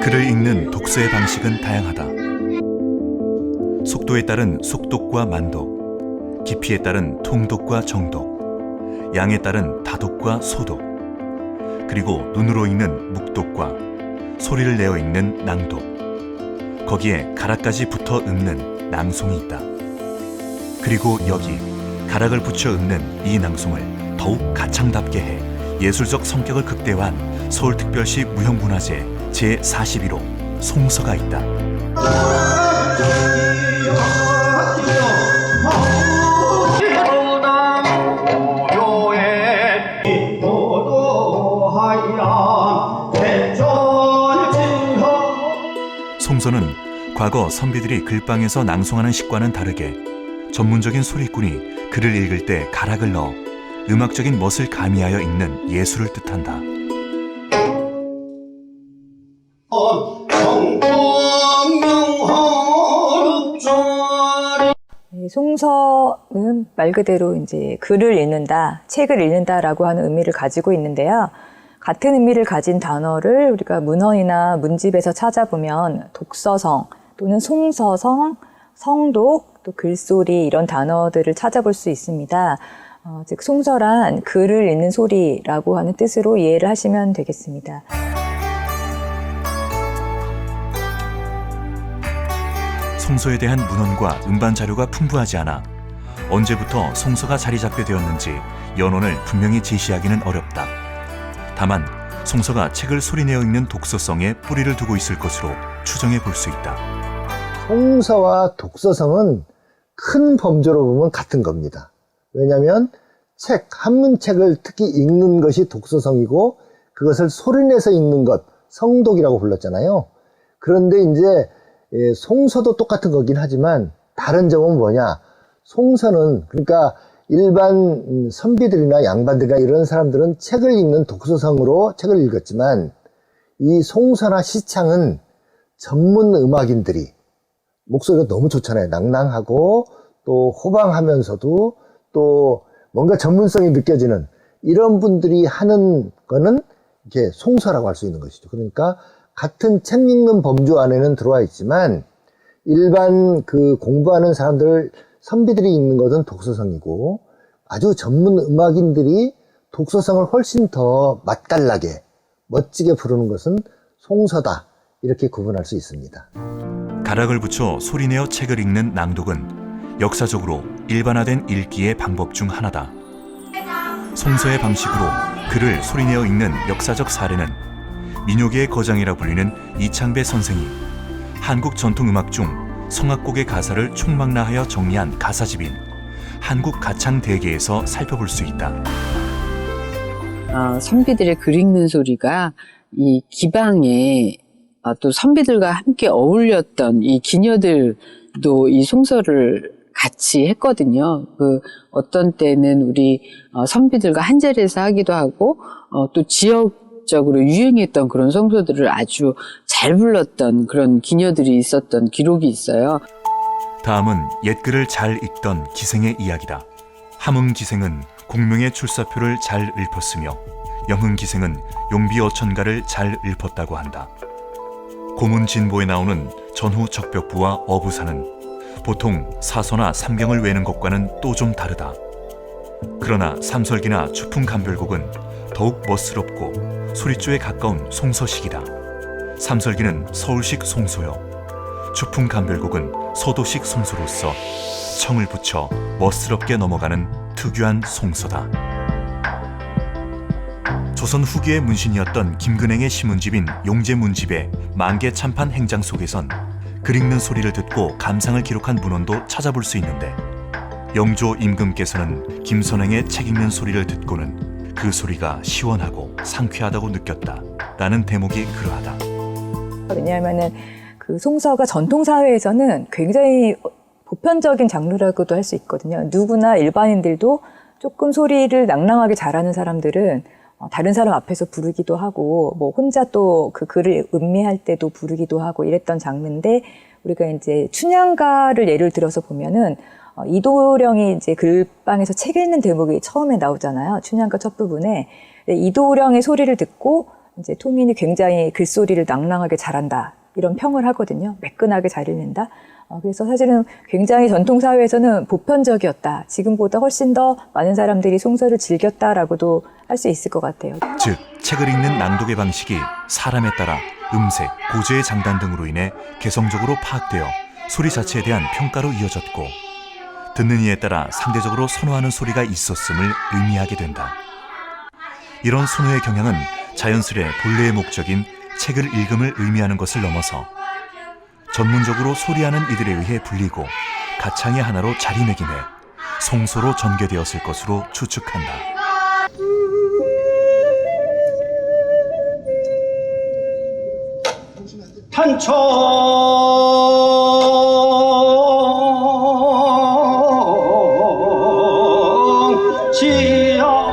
글을 읽는 독서의 방식은 다양하다. 속도에 따른 속독과 만독, 깊이에 따른 통독과 정독, 양에 따른 다독과 소독, 그리고 눈으로 읽는 묵독과 소리를 내어 읽는 낭독, 거기에 가락까지 붙어 읽는 낭송이 있다. 그리고 여기 가락을 붙여 읽는 이 낭송을 더욱 가창답게 해 예술적 성격을 극대화한 서울특별시 무형문화재 제41호 송서가 있다. 송서는 과거 선비들이 글방에서 낭송하는 식과는 다르게 전문적인 소리꾼이 글을 읽을 때 가락을 넣어 음악적인 멋을 가미하여 읽는 예술을 뜻한다. 송서는 말 그대로 이제 글을 읽는다, 책을 읽는다라고 하는 의미를 가지고 있는데요. 같은 의미를 가진 단어를 우리가 문헌이나 문집에서 찾아보면 독서성 또는 송서성, 성독, 또 글소리 이런 단어들을 찾아볼 수 있습니다. 즉 송서란 글을 읽는 소리라고 하는 뜻으로 이해를 하시면 되겠습니다. 송서에 대한 문헌과 음반 자료가 풍부하지 않아 언제부터 송서가 자리 잡게 되었는지 연원을 분명히 제시하기는 어렵다. 다만 송서가 책을 소리내어 읽는 독서성에 뿌리를 두고 있을 것으로 추정해 볼 수 있다. 송서와 독서성은 큰 범주로 보면 같은 겁니다. 왜냐하면 한문책을 특히 읽는 것이 독서성이고 그것을 소리내서 읽는 것, 성독이라고 불렀잖아요. 그런데 이제 송서도 똑같은 거긴 하지만 다른 점은 뭐냐? 송서는 그러니까 일반 선비들이나 양반들이나 이런 사람들은 책을 읽는 독서성으로 책을 읽었지만 이 송서나 시창은 전문 음악인들이 목소리가 너무 좋잖아요. 낭낭하고 또 호방하면서도 또 뭔가 전문성이 느껴지는 이런 분들이 하는 거는 이렇게 송서라고 할 수 있는 것이죠. 그러니까 같은 책 읽는 범주 안에는 들어와 있지만 일반 공부하는 사람들, 선비들이 읽는 것은 독서성이고 아주 전문 음악인들이 독서성을 훨씬 더 맛깔나게 멋지게 부르는 것은 송서다. 이렇게 구분할 수 있습니다. 가락을 붙여 소리내어 책을 읽는 낭독은 역사적으로 일반화된 읽기의 방법 중 하나다. 송서의 방식으로 글을 소리내어 읽는 역사적 사례는 민요계의 거장이라 불리는 이창배 선생이 한국 전통음악 중 성악곡의 가사를 총망라하여 정리한 가사집인 한국가창대계에서 살펴볼 수 있다. 선비들의 글 읽는 소리가 이 기방에 또 선비들과 함께 어울렸던 이 기녀들도 이 송서를 같이 했거든요. 어떤 때는 우리 선비들과 한 자리에서 하기도 하고 또 지역적으로 유행했던 그런 송서들을 아주 잘 불렀던 그런 기녀들이 있었던 기록이 있어요. 다음은 옛글을 잘 읽던 기생의 이야기다. 함흥기생은 공명의 출사표를 잘 읊었으며 영흥기생은 용비어천가를 잘 읊었다고 한다. 고문진보에 나오는 전후 적벽부와 어부사는 보통 사서나 삼경을 외는 것과는 또 좀 다르다. 그러나 삼설기나 추풍감별곡은 더욱 멋스럽고 소리조에 가까운 송서식이다. 삼설기는 서울식 송소요, 추풍감별곡은 서도식 송소로서 청을 붙여 멋스럽게 넘어가는 특유한 송서다. 조선 후기의 문신이었던 김근행의 시문집인 용제문집의 만개참판 행장 속에선 글 읽는 소리를 듣고 감상을 기록한 문헌도 찾아볼 수 있는데 영조 임금께서는 김선행의 책 읽는 소리를 듣고는 그 소리가 시원하고 상쾌하다고 느꼈다 라는 대목이 그러하다. 왜냐하면은 송서가 전통사회에서는 굉장히 보편적인 장르라고도 할 수 있거든요. 누구나 일반인들도 조금 소리를 낭랑하게 잘하는 사람들은 다른 사람 앞에서 부르기도 하고 뭐 혼자 또 그 글을 음미할 때도 부르기도 하고 이랬던 장르인데 우리가 이제 춘향가를 예를 들어서 보면은 이도령이 이제 글방에서 책 읽는 대목이 처음에 나오잖아요. 춘향가 첫 부분에 이도령의 소리를 듣고 이제 토민이 굉장히 글소리를 낭랑하게 잘한다. 이런 평을 하거든요. 매끈하게 잘 읽는다. 그래서 사실은 굉장히 전통사회에서는 보편적이었다. 지금보다 훨씬 더 많은 사람들이 송서를 즐겼다라고도 할 수 있을 것 같아요. 즉, 책을 읽는 낭독의 방식이 사람에 따라 음색, 고제의 장단 등으로 인해 개성적으로 파악되어 소리 자체에 대한 평가로 이어졌고, 듣는 이에 따라 상대적으로 선호하는 소리가 있었음을 의미하게 된다. 이런 선호의 경향은 자연스레 본래의 목적인 책을 읽음을 의미하는 것을 넘어서 전문적으로 소리하는 이들에 의해 불리고 가창의 하나로 자리매김해 송소로 전개되었을 것으로 추측한다. 탄천 지하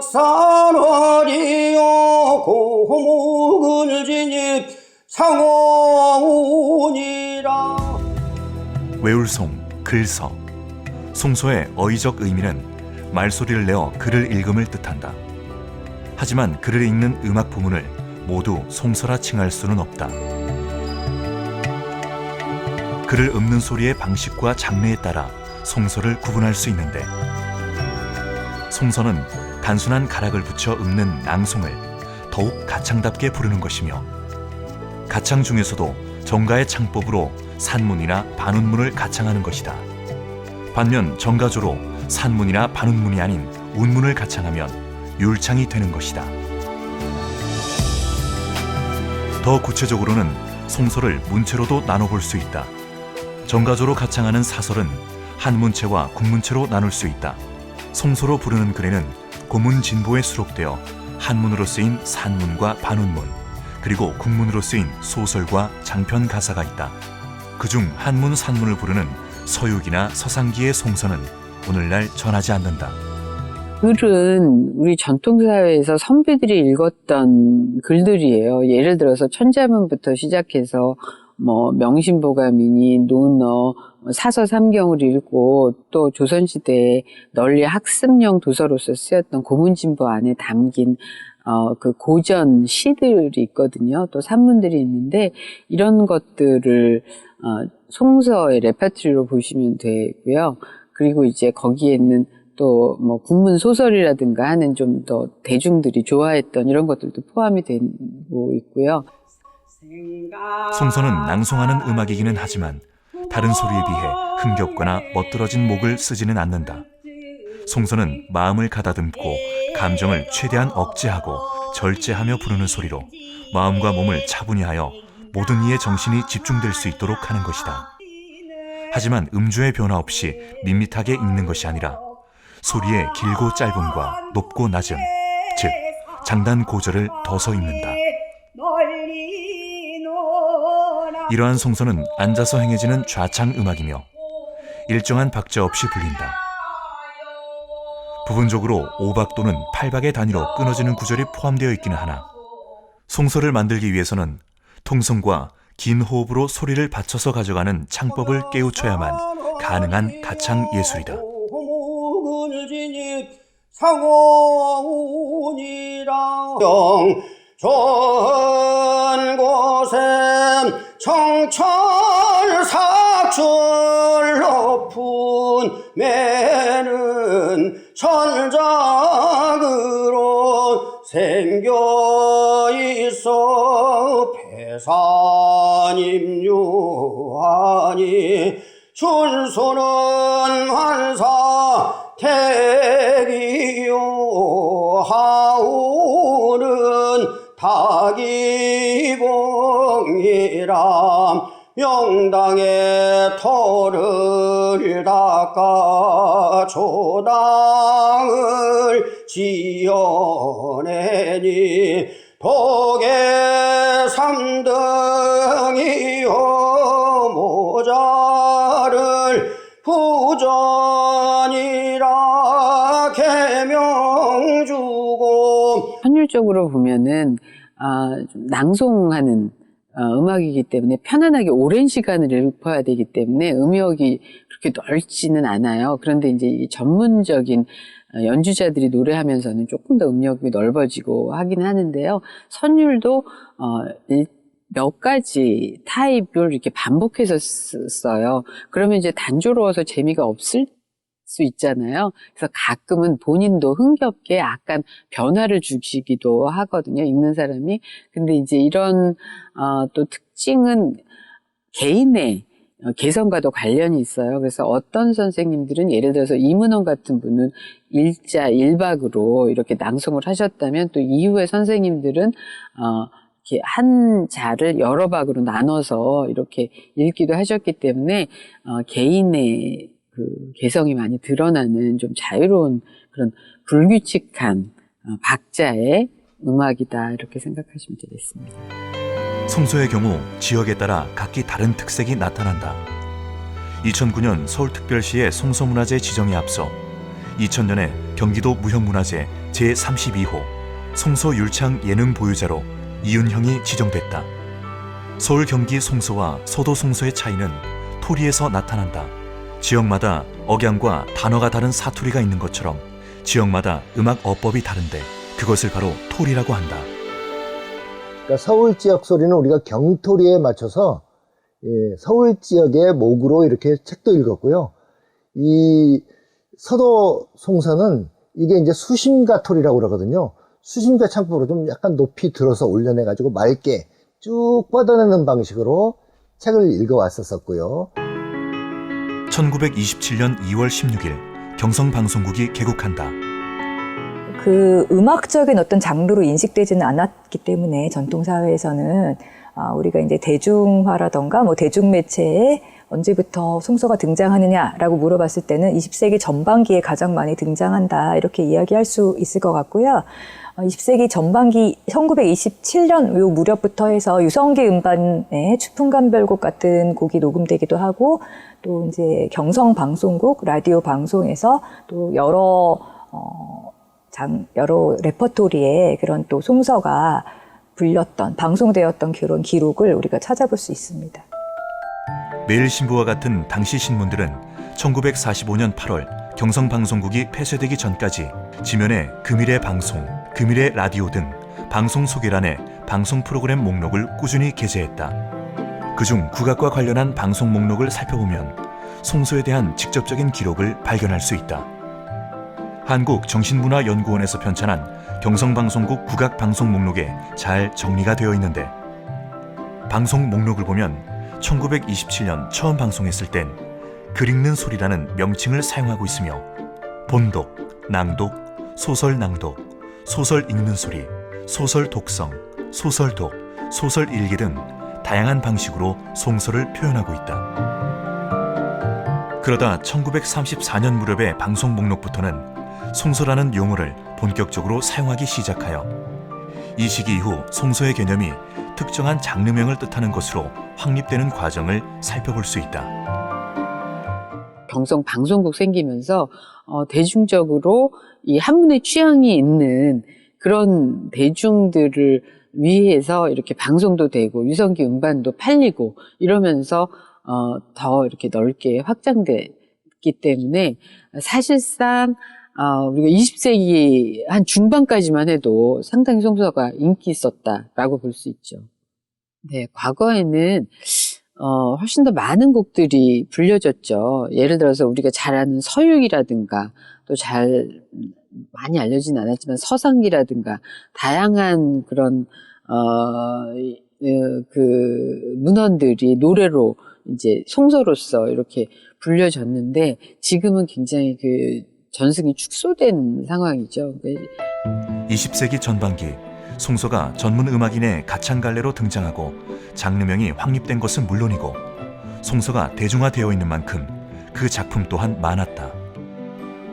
벽산월이요 고목을 진입 상호운이라. 외울송, 글서, 송소의 어휘적 의미는 말소리를 내어 글을 읽음을 뜻한다. 하지만 글을 읽는 음악 부문을 모두 송소라 칭할 수는 없다. 글을 읊는 소리의 방식과 장르에 따라 송소를 구분할 수 있는데, 송서는 단순한 가락을 붙여 읊는 낭송을 더욱 가창답게 부르는 것이며, 가창 중에서도 정가의 창법으로 산문이나 반운문을 가창하는 것이다. 반면 정가조로 산문이나 반운문이 아닌 운문을 가창하면 율창이 되는 것이다. 더 구체적으로는 송소를 문체로도 나눠볼 수 있다. 정가조로 가창하는 사설은 한문체와 국문체로 나눌 수 있다. 송소로 부르는 글에는 고문진보에 수록되어 한문으로 쓰인 산문과 반운문, 그리고 국문으로 쓰인 소설과 장편 가사가 있다. 그중 한문 산문을 부르는 서육이나 서상기의 송서는 오늘날 전하지 않는다. 글은 우리 전통사회에서 선비들이 읽었던 글들이에요. 예를 들어서 천자문부터 시작해서 명신보감이니 논어, 사서삼경을 읽고, 또 조선시대에 널리 학습용 도서로서 쓰였던 고문진보 안에 담긴 그 고전 시들이 있거든요. 또 산문들이 있는데, 이런 것들을 송서의 레퍼토리로 보시면 되고요. 그리고 이제 거기에는 또 국문 소설이라든가 하는 좀 더 대중들이 좋아했던 이런 것들도 포함이 되고 있고요. 송서는 낭송하는 음악이기는 하지만 다른 소리에 비해 흥겹거나 멋들어진 목을 쓰지는 않는다. 송서는 마음을 가다듬고 감정을 최대한 억제하고 절제하며 부르는 소리로 마음과 몸을 차분히 하여 모든 이의 정신이 집중될 수 있도록 하는 것이다. 하지만 음조의 변화 없이 밋밋하게 읽는 것이 아니라 소리의 길고 짧음과 높고 낮음, 즉 장단 고절을 둬서 읽는다. 이러한 송서는 앉아서 행해지는 좌창 음악이며 일정한 박자 없이 불린다. 부분적으로 5박 또는 8박의 단위로 끊어지는 구절이 포함되어 있기는 하나, 송서를 만들기 위해서는 통성과 긴 호흡으로 소리를 받쳐서 가져가는 창법을 깨우쳐야만 가능한 가창 예술이다. 전곳에 청천삭줄 높은 매는 천작으로 생겨있어 배산임유하니 준소는 환사 태기요 하우는 다기봉이라 명당의 터를 닦아 조당을 지어내니 독의 삼등이요 모자를 부전이라 계명주고. 선율적으로 보면은 좀 낭송하는 음악이기 때문에 편안하게 오랜 시간을 읊어야 되기 때문에 음역이 그렇게 넓지는 않아요. 그런데 이제 이 전문적인 연주자들이 노래하면서는 조금 더 음역이 넓어지고 하긴 하는데요. 선율도 몇 가지 타입을 이렇게 반복해서 써요. 그러면 이제 단조로워서 재미가 없을 수 있잖아요. 그래서 가끔은 본인도 흥겹게 약간 변화를 주시기도 하거든요. 읽는 사람이. 근데 이제 이런 또 특징은 개인의 개성과도 관련이 있어요. 그래서 어떤 선생님들은 예를 들어서 이문원 같은 분은 일자 1박으로 이렇게 낭송을 하셨다면 또 이후에 선생님들은 이렇게 한 자를 여러 박으로 나눠서 이렇게 읽기도 하셨기 때문에 개인의 그 개성이 많이 드러나는 좀 자유로운 그런 불규칙한 박자의 음악이다 이렇게 생각하시면 되겠습니다. 송소의 경우 지역에 따라 각기 다른 특색이 나타난다. 2009년 서울특별시의 송소문화재 지정에 앞서 2000년에 경기도 무형문화재 제32호 송소율창 예능 보유자로 이윤형이 지정됐다. 서울 경기 송소와 서도 송소의 차이는 토리에서 나타난다. 지역마다 억양과 단어가 다른 사투리가 있는 것처럼 지역마다 음악 어법이 다른데 그것을 바로 토리라고 한다. 그러니까 서울 지역 소리는 우리가 경토리에 맞춰서 서울 지역의 목으로 이렇게 책도 읽었고요. 이 서도 송서는 이게 이제 수심가 토리라고 그러거든요. 수심가 창법으로 좀 약간 높이 들어서 올려내가지고 맑게 쭉 뻗어내는 방식으로 책을 읽어왔었고요. 1927년 2월 16일 경성방송국이 개국한다. 그 음악적인 어떤 장르로 인식되지는 않았기 때문에 전통사회에서는 우리가 이제 대중화라던가 뭐 대중매체에 언제부터 송소가 등장하느냐라고 물어봤을 때는 20세기 전반기에 가장 많이 등장한다 이렇게 이야기할 수 있을 것 같고요. 20세기 전반기 1927년 요 무렵부터 해서 유성기 음반의 추풍감별곡 같은 곡이 녹음되기도 하고 또 이제 경성방송국 라디오 방송에서 또 여러 레퍼토리에 그런 또 송서가 불렸던 방송되었던 그런 기록을 우리가 찾아볼 수 있습니다. 매일신보와 같은 당시 신문들은 1945년 8월 경성방송국이 폐쇄되기 전까지 지면에 금일의 방송, 금일의 라디오 등 방송 소개란에 방송 프로그램 목록을 꾸준히 게재했다. 그중 국악과 관련한 방송 목록을 살펴보면 송소에 대한 직접적인 기록을 발견할 수 있다. 한국정신문화연구원에서 편찬한 경성방송국 국악방송 목록에 잘 정리가 되어 있는데 방송 목록을 보면 1927년 처음 방송했을 땐 글 읽는 소리라는 명칭을 사용하고 있으며 본독, 낭독, 소설 낭독, 소설 읽는 소리, 소설 독성, 소설독, 소설 일기 등 다양한 방식으로 송소를 표현하고 있다. 그러다 1934년 무렵의 방송 목록부터는 송소라는 용어를 본격적으로 사용하기 시작하여 이 시기 이후 송소의 개념이 특정한 장르명을 뜻하는 것으로 확립되는 과정을 살펴볼 수 있다. 경성 방송국 생기면서 대중적으로 이 한문의 취향이 있는 그런 대중들을 위해서 이렇게 방송도 되고 유성기 음반도 팔리고 이러면서 더 이렇게 넓게 확장됐기 때문에 사실상 우리가 20세기 한 중반까지만 해도 상당히 송소가 인기 있었다라고 볼 수 있죠. 네, 과거에는 훨씬 더 많은 곡들이 불려졌죠. 예를 들어서 우리가 잘 아는 서유기라든가 또 많이 알려지진 않았지만 서상기라든가 다양한 그런 그 문헌들이 노래로 이제 송소로서 이렇게 불려졌는데 지금은 굉장히 그 전승이 축소된 상황이죠. 20세기 전반기 송소가 전문 음악인의 가창갈래로 등장하고 장르명이 확립된 것은 물론이고 송소가 대중화되어 있는 만큼 그 작품 또한 많았다.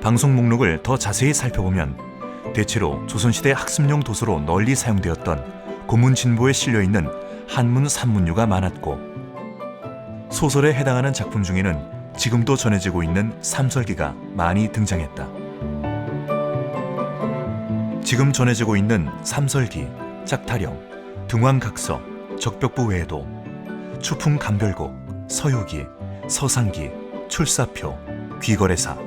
방송 목록을 더 자세히 살펴보면 대체로 조선시대 학습용 도서로 널리 사용되었던 고문진보에 실려있는 한문, 산문류가 많았고 소설에 해당하는 작품 중에는 지금도 전해지고 있는 삼설기가 많이 등장했다. 지금 전해지고 있는 삼설기, 짝타령, 등왕각서, 적벽부 외에도 추풍 감별곡, 서유기, 서상기, 출사표, 귀거래사,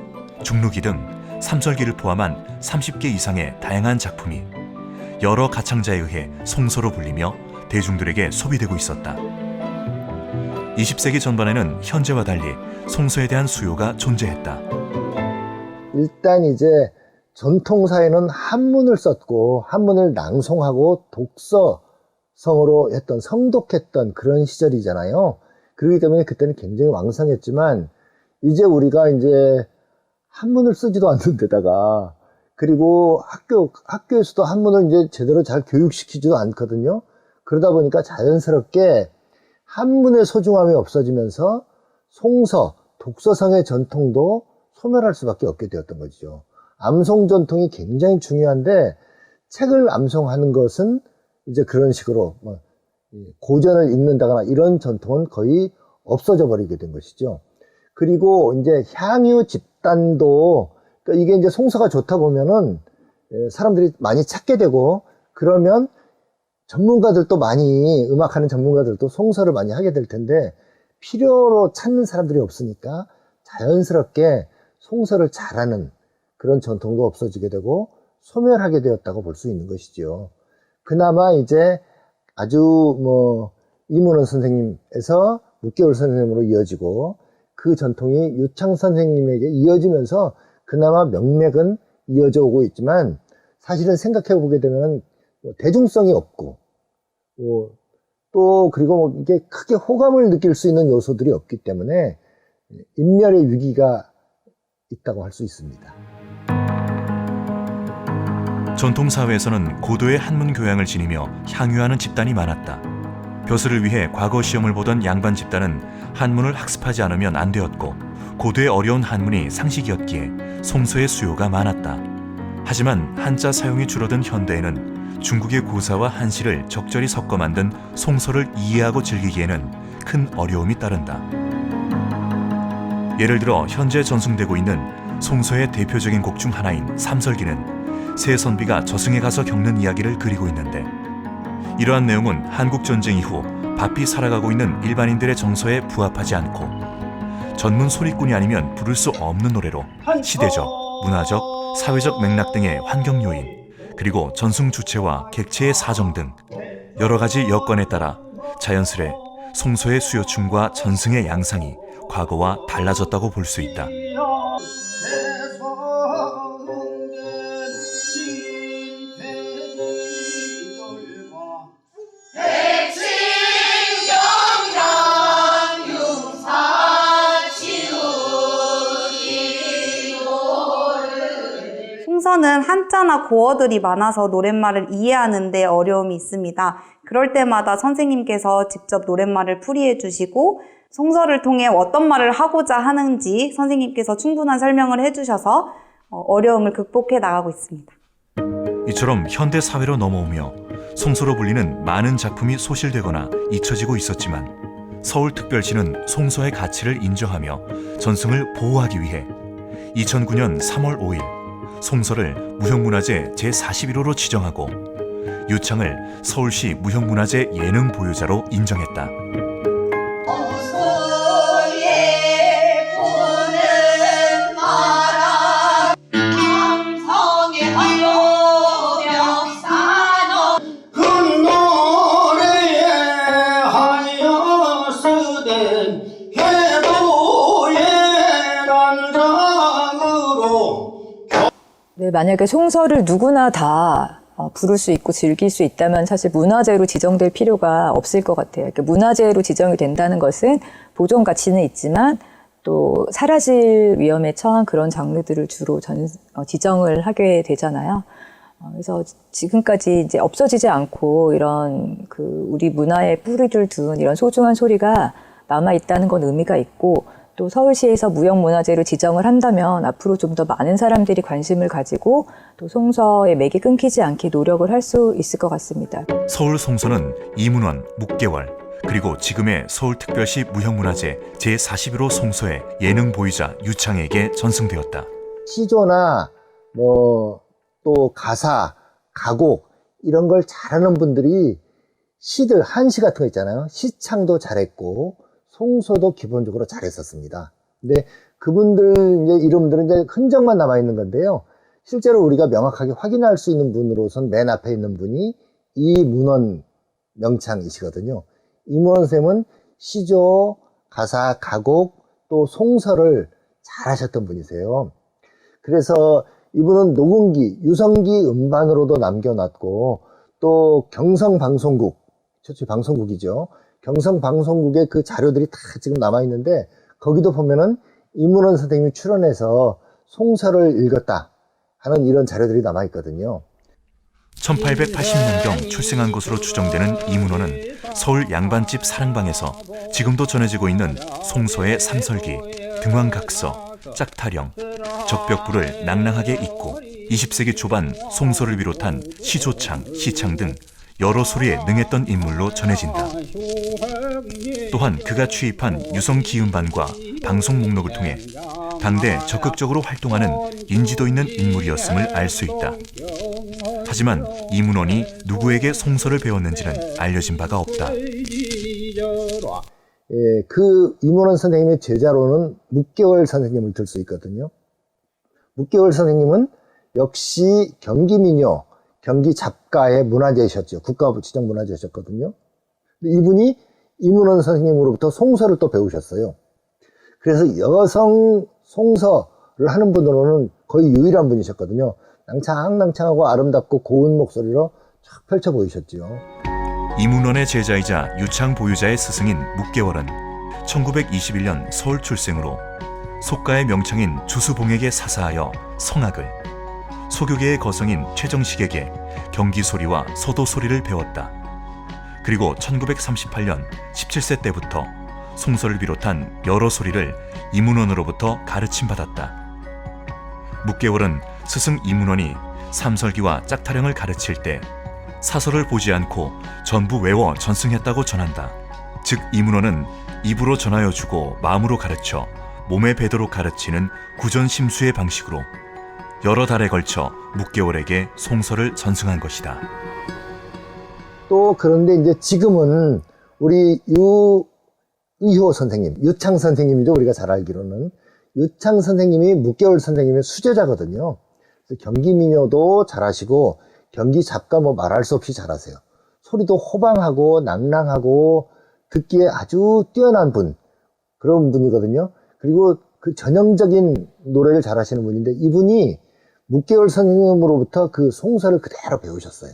중루기 등 삼설기를 포함한 30개 이상의 다양한 작품이 여러 가창자에 의해 송서로 불리며 대중들에게 소비되고 있었다. 20세기 전반에는 현재와 달리 송서에 대한 수요가 존재했다. 일단 이제 전통사에는 한문을 썼고 한문을 낭송하고 독서성으로 했던 성독했던 그런 시절이잖아요. 그렇기 때문에 그때는 굉장히 왕성했지만 이제 우리가 이제 한문을 쓰지도 않는 데다가 그리고 학교에서도 한문을 이제 제대로 잘 교육시키지도 않거든요. 그러다 보니까 자연스럽게 한문의 소중함이 없어지면서 송서, 독서성의 전통도 소멸할 수밖에 없게 되었던 거죠. 암송 전통이 굉장히 중요한데 책을 암송하는 것은 이제 그런 식으로 고전을 읽는다거나 이런 전통은 거의 없어져 버리게 된 것이죠. 그리고 이제 향유 집단도 그러니까 이게 이제 송서가 좋다 보면은 사람들이 많이 찾게 되고 그러면 전문가들도 많이 음악하는 전문가들도 송서를 많이 하게 될 텐데 필요로 찾는 사람들이 없으니까 자연스럽게 송서를 잘하는 그런 전통도 없어지게 되고 소멸하게 되었다고 볼 수 있는 것이죠. 그나마 이제 아주 이문원 선생님에서 묵개월 선생님으로 이어지고 그 전통이 유창 선생님에게 이어지면서 그나마 명맥은 이어져 오고 있지만 사실은 생각해 보게 되면 대중성이 없고 또 그리고 이게 크게 호감을 느낄 수 있는 요소들이 없기 때문에 인멸의 위기가 있다고 할 수 있습니다. 전통사회에서는 고도의 한문 교양을 지니며 향유하는 집단이 많았다. 벼슬을 위해 과거 시험을 보던 양반 집단은 한문을 학습하지 않으면 안 되었고 고도의 어려운 한문이 상식이었기에 송서의 수요가 많았다. 하지만 한자 사용이 줄어든 현대에는 중국의 고사와 한시를 적절히 섞어 만든 송서를 이해하고 즐기기에는 큰 어려움이 따른다. 예를 들어 현재 전승되고 있는 송서의 대표적인 곡 중 하나인 삼설기는 새 선비가 저승에 가서 겪는 이야기를 그리고 있는데 이러한 내용은 한국전쟁 이후 바삐 살아가고 있는 일반인들의 정서에 부합하지 않고 전문 소리꾼이 아니면 부를 수 없는 노래로 시대적, 문화적, 사회적 맥락 등의 환경 요인 그리고 전승 주체와 객체의 사정 등 여러 가지 여건에 따라 자연스레 송서의 수요층과 전승의 양상이 과거와 달라졌다고 볼 수 있다. 송서는 한자나 고어들이 많아서 노랫말을 이해하는 데 어려움이 있습니다. 그럴 때마다 선생님께서 직접 노랫말을 풀이해 주시고 송서를 통해 어떤 말을 하고자 하는지 선생님께서 충분한 설명을 해주셔서 어려움을 극복해 나가고 있습니다. 이처럼 현대 사회로 넘어오며 송서로 불리는 많은 작품이 소실되거나 잊혀지고 있었지만 서울특별시는 송서의 가치를 인정하며 전승을 보호하기 위해 2009년 3월 5일 송서를 무형문화재 제41호로 지정하고 유창을 서울시 무형문화재 예능 보유자로 인정했다. 네, 만약에 송서를 누구나 다 부를 수 있고 즐길 수 있다면 사실 문화재로 지정될 필요가 없을 것 같아요. 그러니까 문화재로 지정이 된다는 것은 보존 가치는 있지만 또 사라질 위험에 처한 그런 장르들을 주로 지정을 하게 되잖아요. 그래서 지금까지 이제 없어지지 않고 이런 우리 문화의 뿌리를 둔 이런 소중한 소리가 남아 있다는 건 의미가 있고 또 서울시에서 무형문화재로 지정을 한다면 앞으로 좀 더 많은 사람들이 관심을 가지고 또 송서의 맥이 끊기지 않게 노력을 할 수 있을 것 같습니다. 서울 송서는 이문원, 묵개월 그리고 지금의 서울특별시 무형문화재 제41호 송서의 예능 보유자 유창에게 전승되었다. 시조나 또 가사, 가곡 이런 걸 잘하는 분들이 시들, 한시 같은 거 있잖아요. 시창도 잘했고, 송서도 기본적으로 잘했었습니다. 근데 그분들 이제 이름들은 이제 흔적만 남아있는 건데요. 실제로 우리가 명확하게 확인할 수 있는 분으로선 맨 앞에 있는 분이 이문원 명창이시거든요. 이문원 선생님은 시조, 가사, 가곡, 또 송서를 잘하셨던 분이세요. 그래서 이분은 녹음기, 유성기 음반으로도 남겨놨고, 또 경성방송국, 최초의 방송국이죠. 경성방송국의 그 자료들이 다 지금 남아있는데, 거기도 보면은 이문원 선생님이 출연해서 송서를 읽었다 하는 이런 자료들이 남아있거든요. 1880년경 출생한 것으로 추정되는 이문호는 서울 양반집 사랑방에서 지금도 전해지고 있는 송서의 삼설기, 등왕각서, 짝타령, 적벽부를 낭낭하게 읽고 20세기 초반 송서를 비롯한 시조창, 시창 등 여러 소리에 능했던 인물로 전해진다. 또한 그가 취입한 유성기음반과 방송 목록을 통해 당대 적극적으로 활동하는 인지도 있는 인물이었음을 알 수 있다. 하지만 이문원이 누구에게 송서를 배웠는지는 알려진 바가 없다. 예, 그 이문원 선생님의 제자로는 묵계월 선생님을 들 수 있거든요. 묵계월 선생님은 역시 경기민요, 경기 잡가의 문화재이셨죠. 국가지정 문화재셨거든요. 이분이 이문원 선생님으로부터 송서를 또 배우셨어요. 그래서 여성 송서를 하는 분으로는 거의 유일한 분이셨거든요. 낭창낭창하고 아름답고 고운 목소리로 쫙 펼쳐 보이셨죠. 이문원의 제자이자 유창 보유자의 스승인 묵계월은 1921년 서울 출생으로 속가의 명창인 주수봉에게 사사하여 성악을, 소교계의 거성인 최정식에게 경기소리와 서도소리를 배웠다. 그리고 1938년 17세 때부터 송서를 비롯한 여러 소리를 이문원으로부터 가르침받았다. 묵계월은 스승 이문원이 삼설기와 짝타령을 가르칠 때 사설을 보지 않고 전부 외워 전승했다고 전한다. 즉 이문원은 입으로 전하여 주고 마음으로 가르쳐 몸에 배도록 가르치는 구전심수의 방식으로 여러 달에 걸쳐 묵계월에게 송서를 전승한 것이다. 또 그런데 이제 지금은 우리 유의호 선생님, 유창 선생님이죠. 우리가 잘 알기로는 유창 선생님이 묵계월 선생님의 수제자거든요. 그래서 경기민요도 잘하시고 경기 잡가 뭐 말할 수 없이 잘하세요. 소리도 호방하고 낭낭하고 듣기에 아주 뛰어난 분, 그런 분이거든요. 그리고 그 전형적인 노래를 잘하시는 분인데 이분이 묵계월 선생님으로부터 그 송서를 그대로 배우셨어요.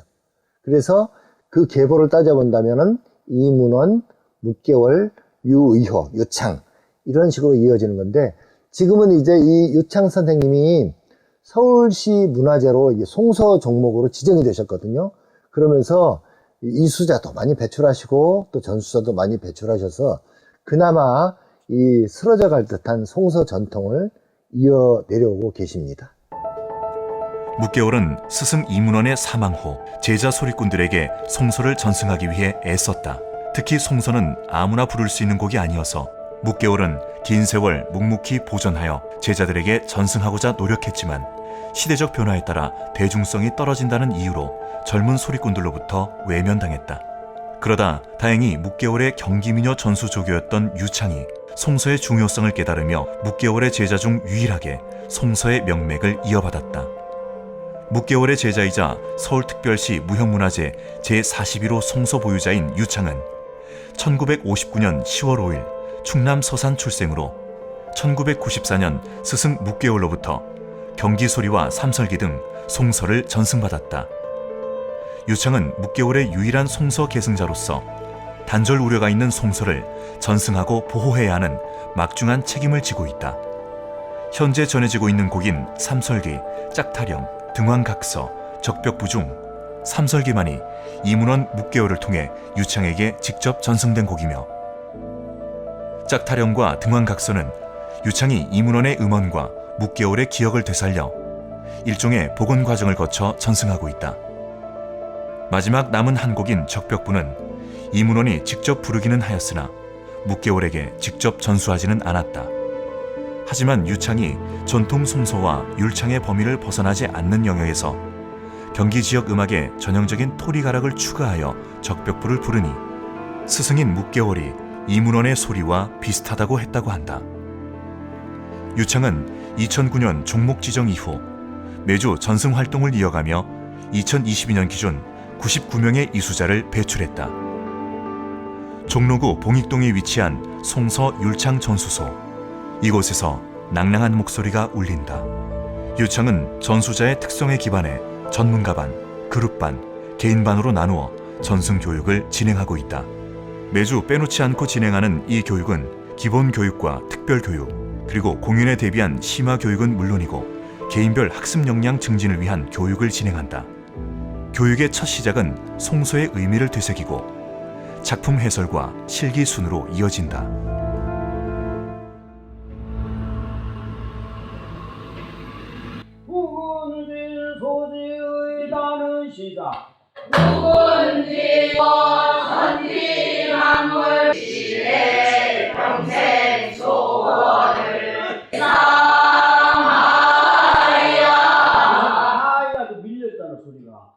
그래서 그 계보를 따져본다면은 이문원, 묵계월, 유의호, 유창 이런 식으로 이어지는 건데 지금은 이제 이 유창 선생님이 서울시 문화재로 이제 송서 종목으로 지정이 되셨거든요. 그러면서 이수자도 많이 배출하시고 또 전수자도 많이 배출하셔서 그나마 이 쓰러져 갈 듯한 송서 전통을 이어 내려오고 계십니다. 묵계월은 스승 이문원의 사망 후 제자 소리꾼들에게 송서를 전승하기 위해 애썼다. 특히 송서는 아무나 부를 수 있는 곡이 아니어서 묵계월은 긴 세월 묵묵히 보존하여 제자들에게 전승하고자 노력했지만 시대적 변화에 따라 대중성이 떨어진다는 이유로 젊은 소리꾼들로부터 외면당했다. 그러다 다행히 묵계월의 경기민요 전수조교였던 유창이 송서의 중요성을 깨달으며 묵계월의 제자 중 유일하게 송서의 명맥을 이어받았다. 묵계월의 제자이자 서울특별시 무형문화재 제41호 송서 보유자인 유창은 1959년 10월 5일 충남 서산 출생으로 1994년 스승 묵계월로부터 경기소리와 삼설기 등 송서를 전승받았다. 유창은 묵계월의 유일한 송서 계승자로서 단절 우려가 있는 송서를 전승하고 보호해야 하는 막중한 책임을 지고 있다. 현재 전해지고 있는 곡인 삼설기, 짝타령, 등왕각서, 적벽부 중 삼설기만이 이문원 묵계월을 통해 유창에게 직접 전승된 곡이며 짝타령과 등왕각서는 유창이 이문원의 음원과 묵계월의 기억을 되살려 일종의 복원 과정을 거쳐 전승하고 있다. 마지막 남은 한 곡인 적벽부는 이문원이 직접 부르기는 하였으나 묵계월에게 직접 전수하지는 않았다. 하지만 유창이 전통 송서와 율창의 범위를 벗어나지 않는 영역에서 경기 지역 음악에 전형적인 토리가락을 추가하여 적벽부를 부르니 스승인 묵개월이 이문원의 소리와 비슷하다고 했다고 한다. 유창은 2009년 종목 지정 이후 매주 전승 활동을 이어가며 2022년 기준 99명의 이수자를 배출했다. 종로구 봉익동에 위치한 송서 율창 전수소. 이곳에서 낭낭한 목소리가 울린다. 유창은 전수자의 특성에 기반해 전문가반, 그룹반, 개인반으로 나누어 전승 교육을 진행하고 있다. 매주 빼놓지 않고 진행하는 이 교육은 기본 교육과 특별 교육, 그리고 공연에 대비한 심화 교육은 물론이고 개인별 학습 역량 증진을 위한 교육을 진행한다. 교육의 첫 시작은 송소의 의미를 되새기고 작품 해설과 실기 순으로 이어진다. 묵은지 소지의 다는 시작. 아이가 밀렸다는 소리가.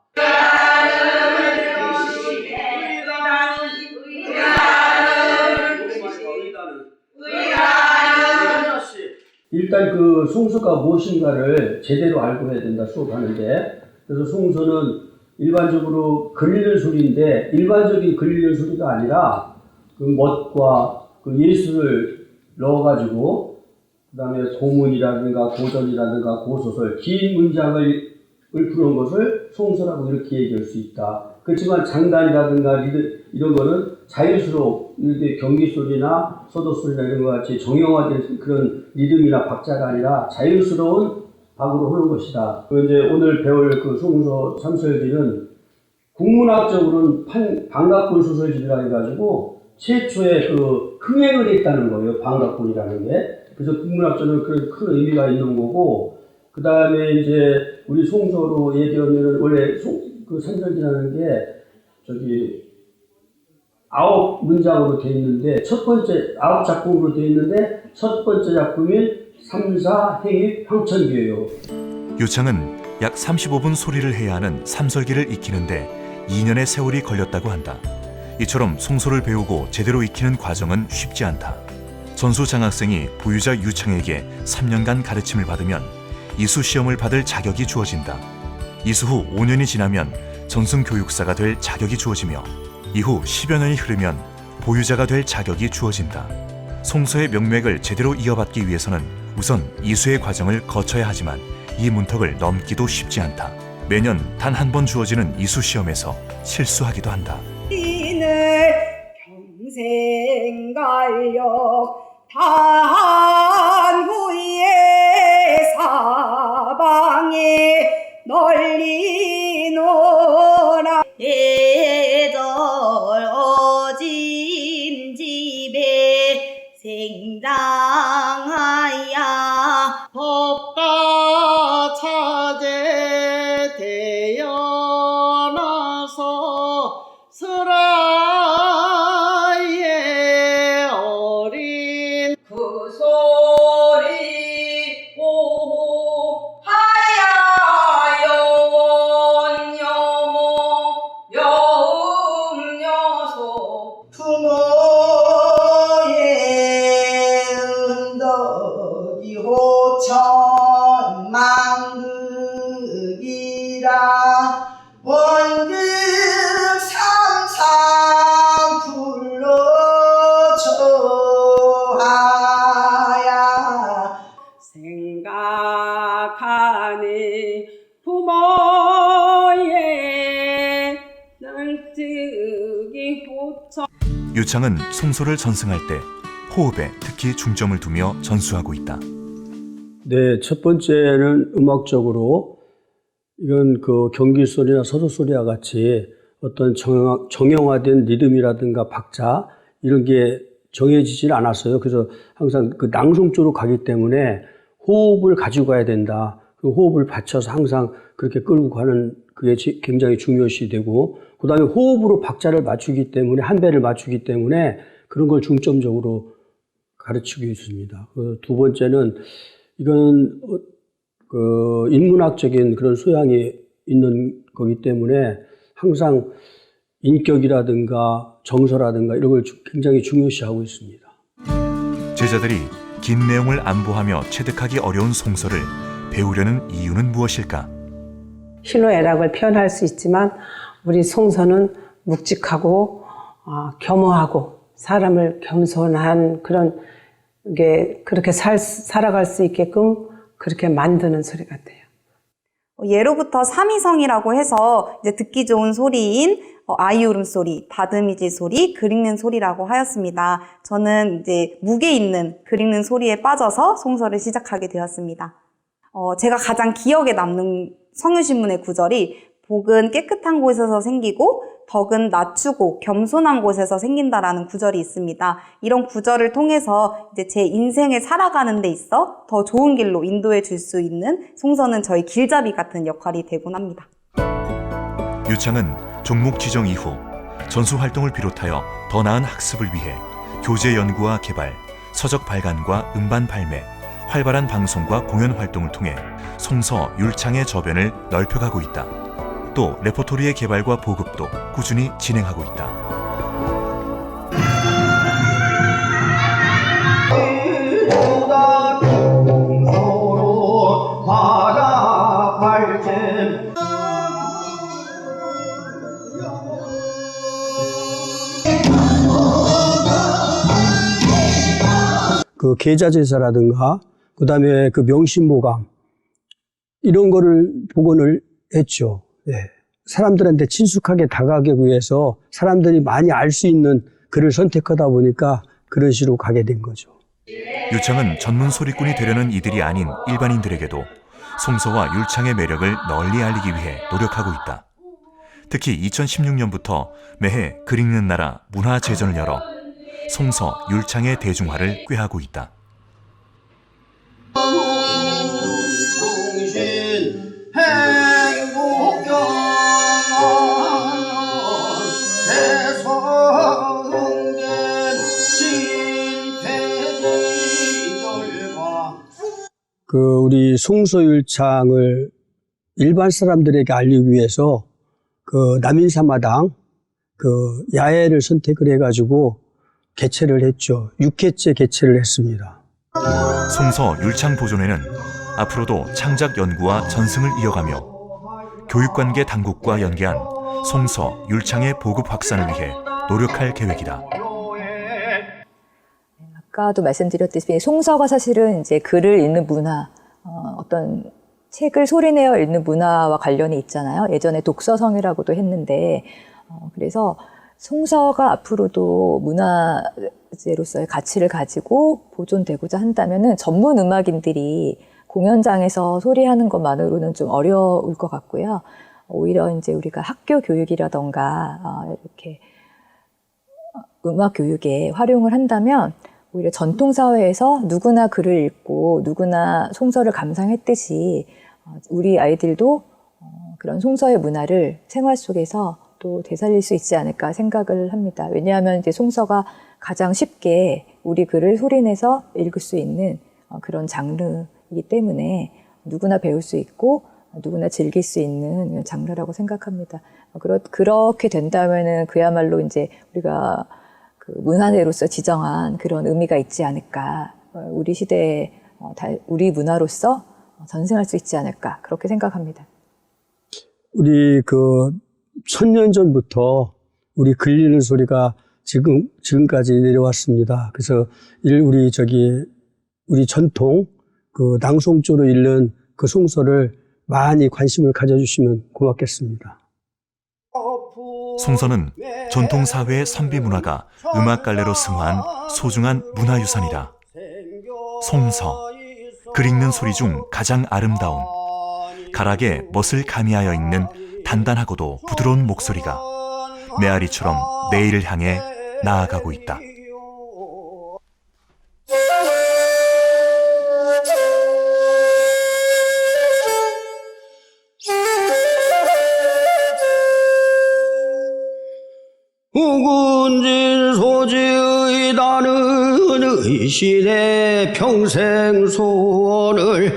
일단 그 송소가 무엇인가를 제대로 알고 해야 된다 수업하는데, 그래서 송소는 일반적으로 걸리는 소리인데 일반적인 걸리는 소리가 아니라 그 멋과 그 예술을 넣어가지고 그다음에 고문이라든가 고전이라든가 고소설 긴 문장을 부르는 것을 송소라고 이렇게 얘기할 수 있다. 그렇지만 장단이라든가 이런 거는 자연스러워 이렇게 경기 소리나 서도 소리나 이런 것 같이 정형화된 그런 리듬이나 박자가 아니라 자연스러운 박으로 하는 것이다. 이제 오늘 배울 그 송소 삼설기는 국문학적으로는 방각본 소설집이라 해가지고 최초의 그 흥행을 했다는 거예요. 방각본이라는 게. 그래서 국문학적으로 그런 큰 의미가 있는 거고, 그 다음에 이제 우리 송소로 얘기하면 원래 그 삼설기라는 게 저기 9문장으로 되어 있는데 첫 번째 9작품으로 되어 있는데 첫 번째 작품인 삼사행입 황천기예요. 유창은 약 35분 소리를 해야 하는 삼설기를 익히는데 2년의 세월이 걸렸다고 한다. 이처럼 송소를 배우고 제대로 익히는 과정은 쉽지 않다. 전수 장학생이 보유자 유창에게 3년간 가르침을 받으면 이수 시험을 받을 자격이 주어진다. 이수 후 5년이 지나면 전승 교육사가 될 자격이 주어지며 이후 10여 년이 흐르면 보유자가 될 자격이 주어진다. 송소의 명맥을 제대로 이어받기 위해서는 우선 이수의 과정을 거쳐야 하지만 이 문턱을 넘기도 쉽지 않다. 매년 단 한 번 주어지는 이수 시험에서 실수하기도 한다. 인을 평생 갈려 단 후에 사방에 널리 노라 예절 어진 집에 생장하야 법가 차제 되어나서 설아의 어린 그 소리 오하야 여원 여모 여음 여소 부모의 은덕이 호천 망극이라 원극 삼상 불러줘하야 생각하니 부모의 널뜨기 호천. 유창은 송소를 전승할 때 호흡에 특히 중점을 두며 전수하고 있다. 네, 첫 번째는 음악적으로 이건 그 경기 소리나 서도 소리와 같이 어떤 정형화된 리듬이라든가 박자 이런 게 정해지질 않았어요. 그래서 항상 그 낭송 쪽으로 가기 때문에 호흡을 가지고 가야 된다. 그 호흡을 받쳐서 항상 그렇게 끌고 가는 그게 굉장히 중요시 되고, 그 다음에 호흡으로 박자를 맞추기 때문에 한 배를 맞추기 때문에 그런 걸 중점적으로 가르치고 있습니다. 그 두 번째는 이건 그 인문학적인 그런 소양이 있는 거기 때문에 항상 인격이라든가 정서라든가 이런 걸 굉장히 중요시하고 있습니다. 제자들이 긴 내용을 안보하며 체득하기 어려운 송서를 배우려는 이유는 무엇일까? 희노애락을 표현할 수 있지만 우리 송서는 묵직하고 겸허하고 사람을 겸손한 그런 게 그렇게 살아갈 수 있게끔 그렇게 만드는 소리 같아요. 예로부터 삼위성이라고 해서 이제 듣기 좋은 소리인 아이 울음소리, 다듬이질 소리, 글 읽는 소리라고 하였습니다. 저는 이제 무게 있는 글 읽는 소리에 빠져서 송서를 시작하게 되었습니다. 제가 가장 기억에 남는 성유신문의 구절이 복은 깨끗한 곳에서 생기고 덕은 낮추고 겸손한 곳에서 생긴다라는 구절이 있습니다. 이런 구절을 통해서 이제 제 인생을 살아가는 데 있어 더 좋은 길로 인도해 줄 수 있는 송서는 저희 길잡이 같은 역할이 되곤 합니다. 유창은 종목 지정 이후 전수 활동을 비롯하여 더 나은 학습을 위해 교재 연구와 개발, 서적 발간과 음반 발매, 활발한 방송과 공연 활동을 통해 송서 율창의 저변을 넓혀가고 있다. 또 레퍼토리의 개발과 보급도 꾸준히 진행하고 있다. 그 계자제사라든가 그다음에 그 명심보감 이런 거를 복원을 했죠. 예. 사람들한테 친숙하게 다가가기 위해서 사람들이 많이 알 수 있는 글을 선택하다 보니까 그런 식으로 가게 된 거죠. 유창은 전문 소리꾼이 되려는 이들이 아닌 일반인들에게도 송서와 율창의 매력을 널리 알리기 위해 노력하고 있다. 특히 2016년부터 매해 글 읽는 나라 문화제전을 열어 송서, 율창의 대중화를 꾀하고 있다. 우리 송서율창을 일반 사람들에게 알리기 위해서 남인사마당 야외를 선택을 해가지고 개최를 했죠. 6회째 개최를 했습니다. 송서 율창 보존회는 앞으로도 창작 연구와 전승을 이어가며 교육관계 당국과 연계한 송서 율창의 보급 확산을 위해 노력할 계획이다. 아까도 말씀드렸듯이 송서가 사실은 이제 글을 읽는 문화, 어떤 책을 소리내어 읽는 문화와 관련이 있잖아요. 예전에 독서성이라고도 했는데, 그래서 송서가 앞으로도 문화재로서의 가치를 가지고 보존되고자 한다면은 전문 음악인들이 공연장에서 소리하는 것만으로는 좀 어려울 것 같고요. 오히려 이제 우리가 학교 교육이라던가 이렇게 음악 교육에 활용을 한다면 오히려 전통사회에서 누구나 글을 읽고 누구나 송서를 감상했듯이 우리 아이들도 그런 송서의 문화를 생활 속에서 또 되살릴 수 있지 않을까 생각을 합니다. 왜냐하면 이제 송서가 가장 쉽게 우리 글을 소리내서 읽을 수 있는 그런 장르이기 때문에 누구나 배울 수 있고 누구나 즐길 수 있는 장르라고 생각합니다. 그렇게 된다면은 그야말로 이제 우리가 문화재로서 지정한 그런 의미가 있지 않을까. 우리 시대에 우리 문화로서 전승할 수 있지 않을까. 그렇게 생각합니다. 우리 1000년 전부터 우리 글 읽는 소리가 지금까지 내려왔습니다. 그래서 우리 전통 낭송조로 읽는 그 송서를 많이 관심을 가져주시면 고맙겠습니다. 송서는 전통사회의 선비문화가 음악갈래로 승화한 소중한 문화유산이다. 송서, 글 읽는 소리 중 가장 아름다운, 가락에 멋을 가미하여 읽는 단단하고도 부드러운 목소리가 메아리처럼 내일을 향해 나아가고 있다. 우군진 소지의 다는 의시대 평생 소원을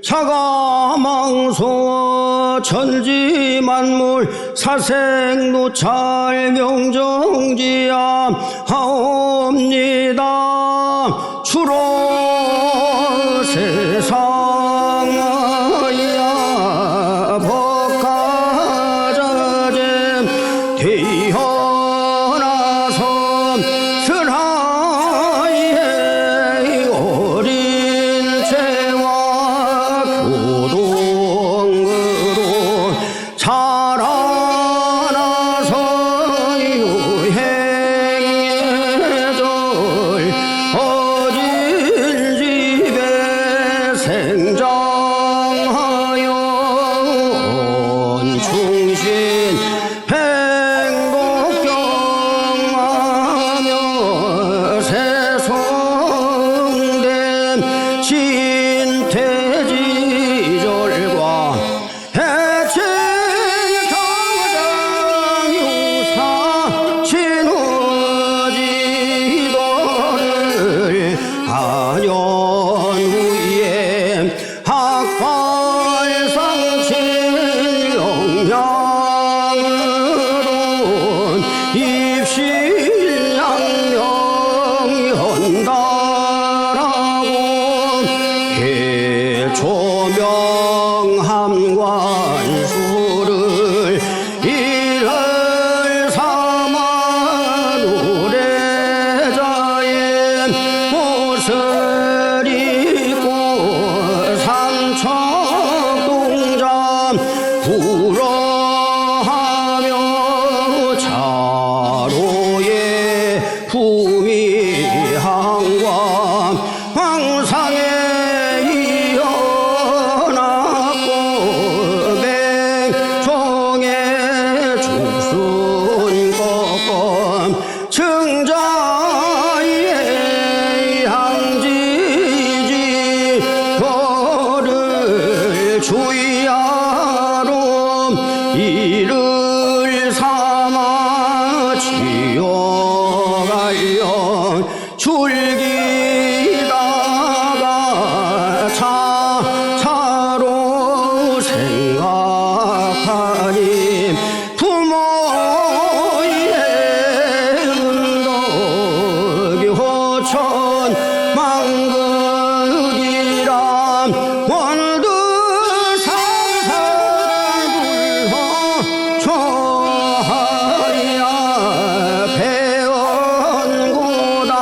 사가망소 천지만물 사생노찰 명정지야 하옵니다. 주로 세상하야 법가자잼 되어나서 슬하에 어린 채와 교동으로 자라나서 유행예절 어진 집에 생장하여 온충신 행복경하며 세송된 신태지절과 해친경장유사 신우지도를 안연 후에 학발상친 영양으로 입신양명이 헌다라고 개초명함관수를 이를 삼아 노래자의 옷을 입고 삼척동자 불어하며 자로의 품위항과 황상에 이어났고 백종의 중순꺾음 증자의 향지지 거를 주의하러 이를 삼아 지어가려 줄기다가 차차로 생각하니 부모의 은덕이 호천 망극이라 원두상상불허 초하리야 배원고당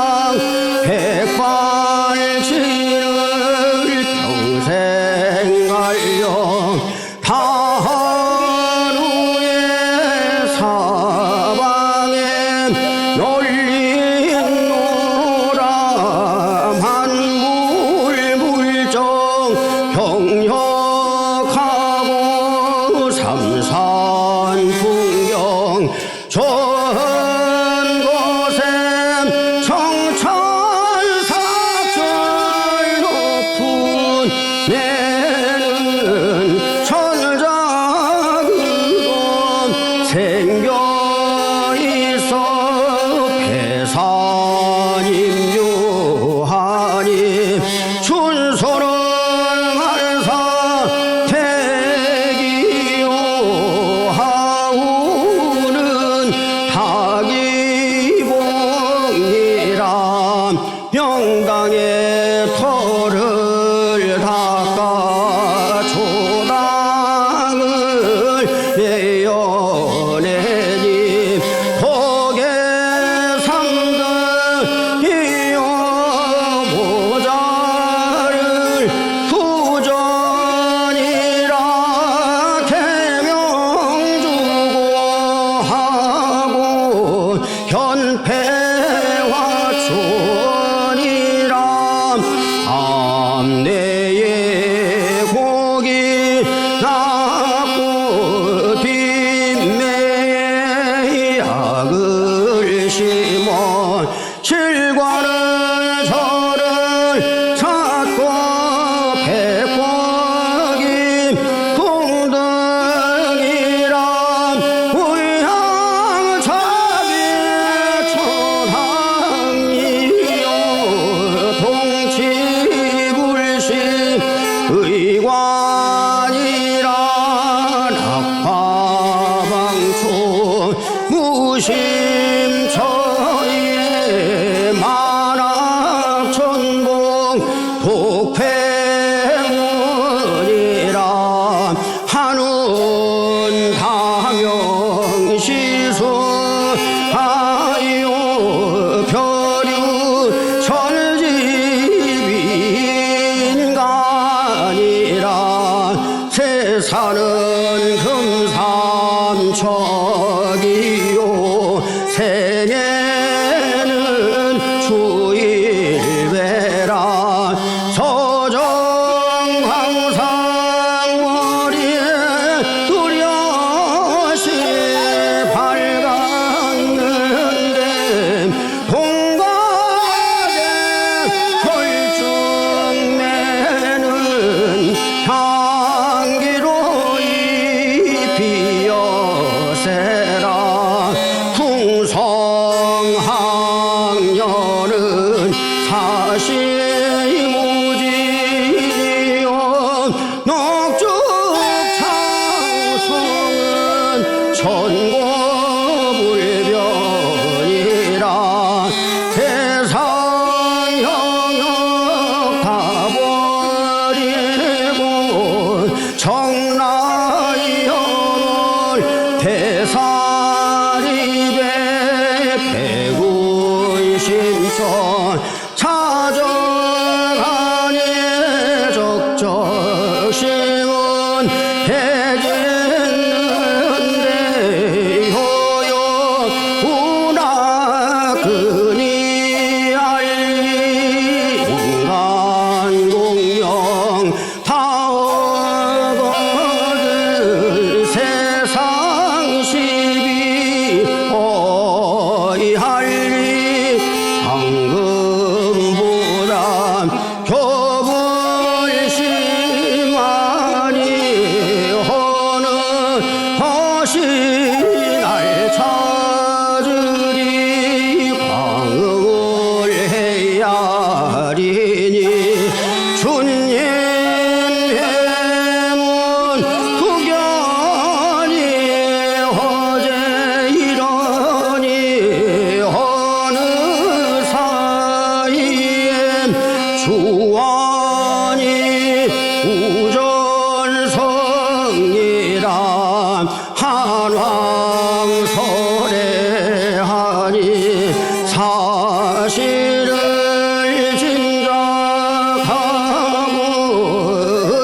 백발치를 평생 알려 다하루의 사방에 널린노라 만물물정 경력하고 삼산풍경 좋은 곳에 청천삭절 높은 내는 천자그도 생겨있어 배산임유하니 춘소를 알사 대기요하우는 닭이봉이라 명당의 터를 닦아 조당을 내어내니 복의 삼등 이어 모자를 후전이라 개명주고 하고 현패와 촌이라 무지요 녹죽 창성은 천고불변이라 세상 영역 다 버리고 정라이언을 대사리배 백운심천 찾아가니 적적심은 해지는데 효요 우나그니 알리 인간 공명 다어거든 세상 시비 어이할리 황금보람 교불심하니 허는 허시 날 찾으리 광응을 해야 하리니 주님 해문 후견이 허제 이러니 어느 사이에 주원이 우전성이란 한왕설해하니 사실을 짐작하고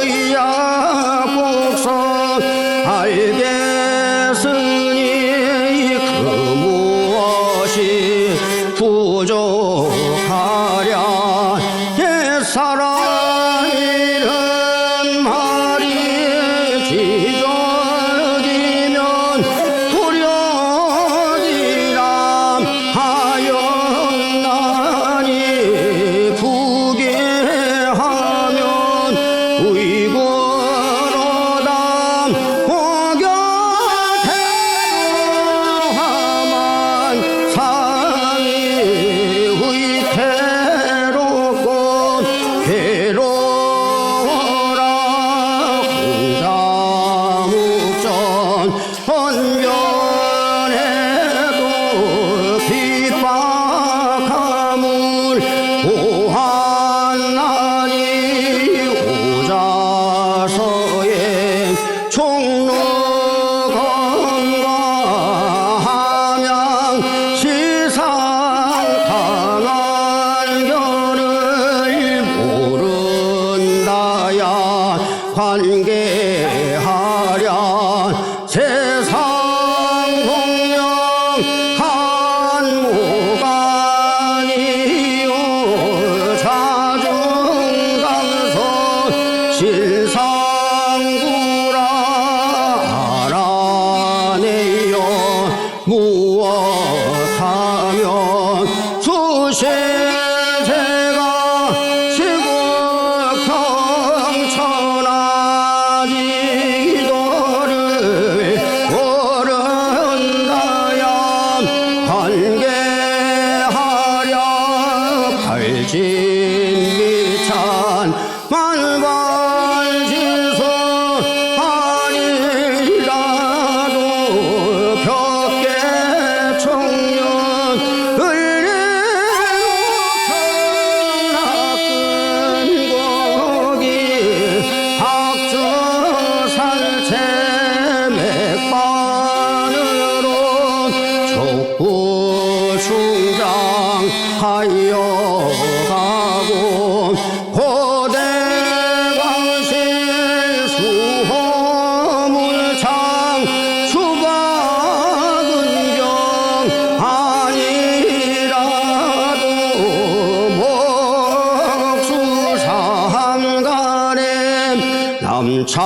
의약국선 알겠으니 그 무엇이 부족하랴 옛사람 이런 말이 기적이면 불효디라 하였나니 부계하면 의고로다 오겨태로하만 상이 의태롭고 괴로워라 공자묵전 언변에도 핍박함을 보았나니 오자서에 종로건과 함양 시상 강한견을 모른다야 관계하랴 세상 공명 한무간이요 자중강선 신상구라 알아내요 무엇하면 수세제가 시국경천하지 기도를 모른다야 관계하랴 발진미찬 만관진수 아니라도 벽계 청년 을리로 천하끈고기 박주살채 맥반으로 족구충장하여 가고 고대광실 수호물창 수박은경 아니라도 목수삼간에 남창운도